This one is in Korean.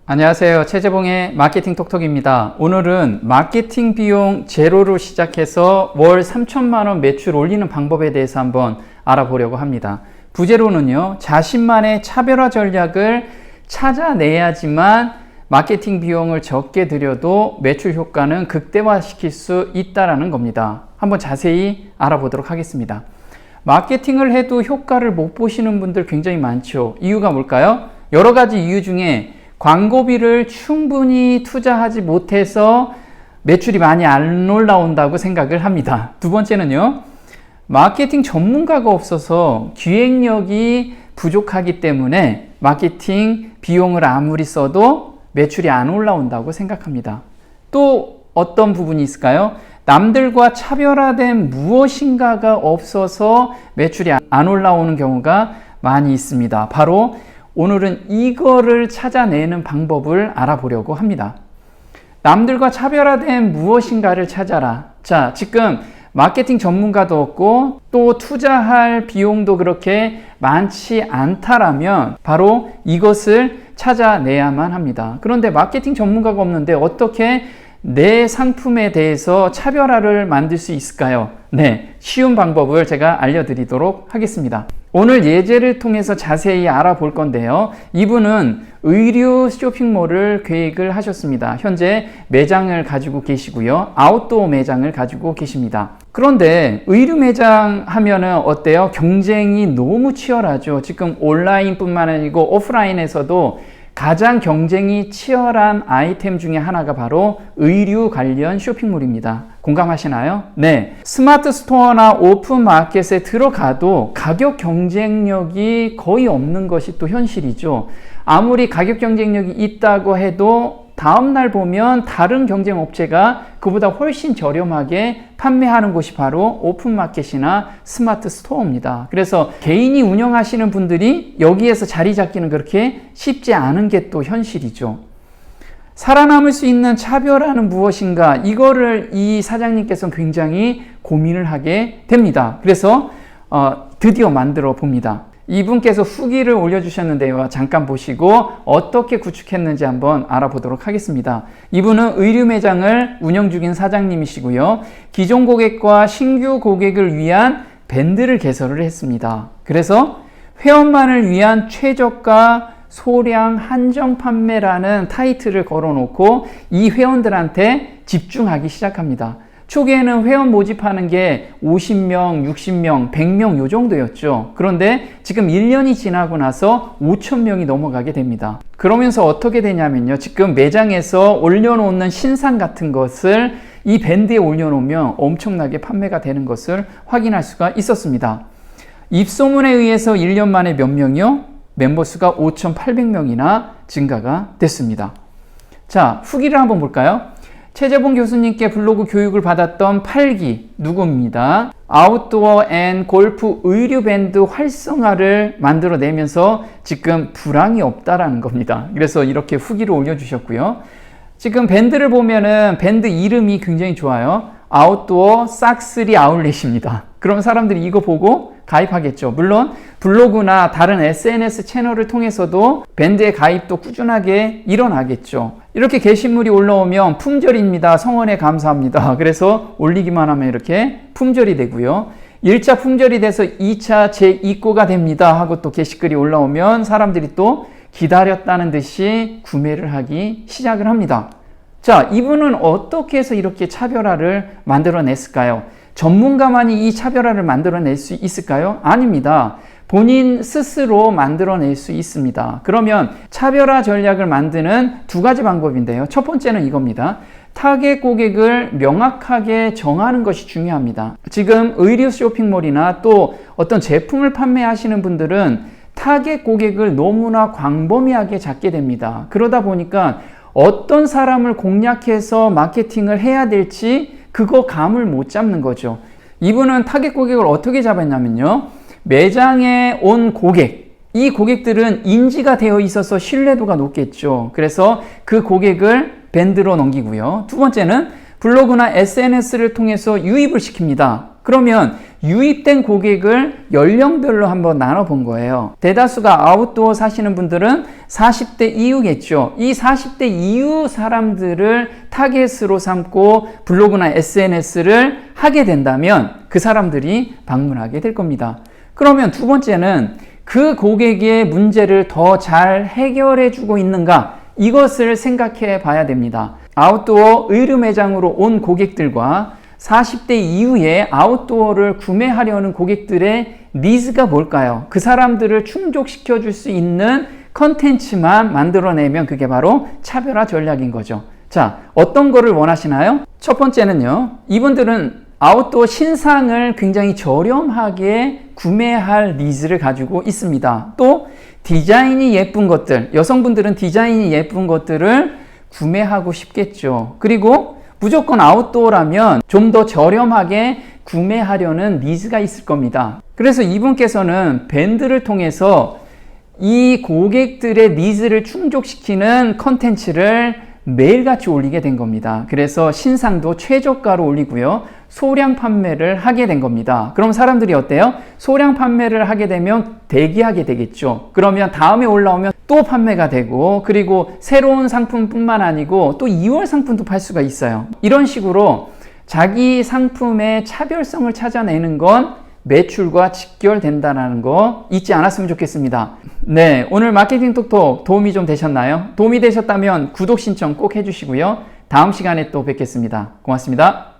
안녕하세요. 최재봉의 마케팅 톡톡입니다. 오늘은 마케팅 비용 제로로 시작해서 월 3천만 원 매출 올리는 방법에 대해서 한번 알아보려고 합니다. 부제로는요, 자신만의 차별화 전략을 찾아내야지만 마케팅 비용을 적게 들여도 매출 효과는 극대화시킬 수 있다는 겁니다. 한번 자세히 알아보도록 하겠습니다. 마케팅을 해도 효과를 못 보시는 분들 굉장히 많죠. 이유가 뭘까요? 여러 가지 이유 중에 광고비를 충분히 투자하지 못해서 매출이 많이 안 올라온다고 생각을 합니다. 두 번째는요, 마케팅 전문가가 없어서 기획력이 부족하기 때문에 마케팅 비용을 아무리 써도 매출이 안 올라온다고 생각합니다. 또 어떤 부분이 있을까요? 남들과 차별화된 무엇인가가 없어서 매출이 안 올라오는 경우가 많이 있습니다. 바로 오늘은 이거를 찾아내는 방법을 알아보려고 합니다. 남들과 차별화된 무엇인가를 찾아라. 자, 지금 마케팅 전문가도 없고 또 투자할 비용도 그렇게 많지 않다라면 바로 이것을 찾아내야만 합니다. 그런데 마케팅 전문가가 없는데 어떻게 내 상품에 대해서 차별화를 만들 수 있을까요? 네, 쉬운 방법을 제가 알려드리도록 하겠습니다. 오늘 예제를 통해서 자세히 알아볼 건데요. 이분은 의류 쇼핑몰을 계획을 하셨습니다. 현재 매장을 가지고 계시고요. 아웃도어 매장을 가지고 계십니다. 그런데 의류 매장 하면은 어때요? 경쟁이 너무 치열하죠. 지금 온라인뿐만 아니고 오프라인에서도 가장 경쟁이 치열한 아이템 중에 하나가 바로 의류 관련 쇼핑몰입니다. 공감하시나요? 네. 스마트 스토어나 오픈 마켓에 들어가도 가격 경쟁력이 거의 없는 것이 또 현실이죠. 아무리 가격 경쟁력이 있다고 해도 다음날 보면 다른 경쟁 업체가 그보다 훨씬 저렴하게 판매하는 곳이 바로 오픈마켓이나 스마트 스토어입니다. 그래서 개인이 운영하시는 분들이 여기에서 자리 잡기는 그렇게 쉽지 않은 게 또 현실이죠. 살아남을 수 있는 차별화는 무엇인가, 이거를 이 사장님께서는 굉장히 고민을 하게 됩니다. 그래서 드디어 만들어 봅니다. 이분께서 후기를 올려주셨는데요. 잠깐 보시고 어떻게 구축했는지 한번 알아보도록 하겠습니다. 이분은 의류 매장을 운영 중인 사장님이시고요. 기존 고객과 신규 고객을 위한 밴드를 개설을 했습니다. 그래서 회원만을 위한 최저가 소량 한정 판매라는 타이틀을 걸어놓고 이 회원들한테 집중하기 시작합니다. 초기에는 회원 모집하는 게 50명, 60명, 100명 요 정도였죠. 그런데 지금 1년이 지나고 나서 5,000명이 넘어가게 됩니다. 그러면서 어떻게 되냐면요. 지금 매장에서 올려놓는 신상 같은 것을 이 밴드에 올려놓으면 엄청나게 판매가 되는 것을 확인할 수가 있었습니다. 입소문에 의해서 1년 만에 몇 명이요? 멤버 수가 5,800명이나 증가가 됐습니다. 자, 후기를 한번 볼까요? 최재봉 교수님께 블로그 교육을 받았던 8기 누구입니다. 아웃도어 앤 골프 의류 밴드 활성화를 만들어내면서 지금 불황이 없다라는 겁니다. 그래서 이렇게 후기를 올려주셨고요. 지금 밴드를 보면은 밴드 이름이 굉장히 좋아요. 아웃도어 싹쓰리 아울렛입니다. 그럼 사람들이 이거 보고 가입하겠죠. 물론 블로그나 다른 SNS 채널을 통해서도 밴드의 가입도 꾸준하게 일어나겠죠. 이렇게 게시물이 올라오면 품절입니다. 성원에 감사합니다. 그래서 올리기만 하면 이렇게 품절이 되고요. 1차 품절이 돼서 2차 재입고가 됩니다 하고 또 게시글이 올라오면 사람들이 또 기다렸다는 듯이 구매를 하기 시작을 합니다. 자, 이분은 어떻게 해서 이렇게 차별화를 만들어냈을까요? 전문가만이 이 차별화를 만들어낼 수 있을까요? 아닙니다. 본인 스스로 만들어낼 수 있습니다. 그러면 차별화 전략을 만드는 두 가지 방법인데요. 첫 번째는 이겁니다. 타겟 고객을 명확하게 정하는 것이 중요합니다. 지금 의류 쇼핑몰이나 또 어떤 제품을 판매하시는 분들은 타겟 고객을 너무나 광범위하게 잡게 됩니다. 그러다 보니까 어떤 사람을 공략해서 마케팅을 해야 될지 그거 감을 못 잡는 거죠. 이분은 타겟 고객을 어떻게 잡았냐면요. 매장에 온 고객, 이 고객들은 인지가 되어 있어서 신뢰도가 높겠죠. 그래서 그 고객을 밴드로 넘기고요. 두 번째는 블로그나 SNS를 통해서 유입을 시킵니다. 그러면 유입된 고객을 연령별로 한번 나눠본 거예요. 대다수가 아웃도어 사시는 분들은 40대 이후겠죠. 이 40대 이후 사람들을 타겟으로 삼고 블로그나 SNS를 하게 된다면 그 사람들이 방문하게 될 겁니다. 그러면 두 번째는 그 고객의 문제를 더 잘 해결해 주고 있는가? 이것을 생각해 봐야 됩니다. 아웃도어 의류 매장으로 온 고객들과 40대 이후에 아웃도어를 구매하려는 고객들의 니즈가 뭘까요? 그 사람들을 충족시켜 줄 수 있는 컨텐츠만 만들어내면 그게 바로 차별화 전략인 거죠. 자, 어떤 거를 원하시나요? 첫 번째는요, 이분들은 아웃도어 신상을 굉장히 저렴하게 구매할 니즈를 가지고 있습니다. 또 디자인이 예쁜 것들, 여성분들은 디자인이 예쁜 것들을 구매하고 싶겠죠. 그리고 무조건 아웃도어라면 좀 더 저렴하게 구매하려는 니즈가 있을 겁니다. 그래서 이분께서는 밴드를 통해서 이 고객들의 니즈를 충족시키는 컨텐츠를 매일같이 올리게 된 겁니다. 그래서 신상도 최저가로 올리고요. 소량 판매를 하게 된 겁니다. 그럼 사람들이 어때요? 소량 판매를 하게 되면 대기하게 되겠죠. 그러면 다음에 올라오면 또 판매가 되고, 그리고 새로운 상품뿐만 아니고 또 2월 상품도 팔 수가 있어요. 이런 식으로 자기 상품의 차별성을 찾아내는 건 매출과 직결된다는 거 잊지 않았으면 좋겠습니다. 네, 오늘 마케팅 톡톡 도움이 좀 되셨나요? 도움이 되셨다면 구독 신청 꼭 해주시고요. 다음 시간에 또 뵙겠습니다. 고맙습니다.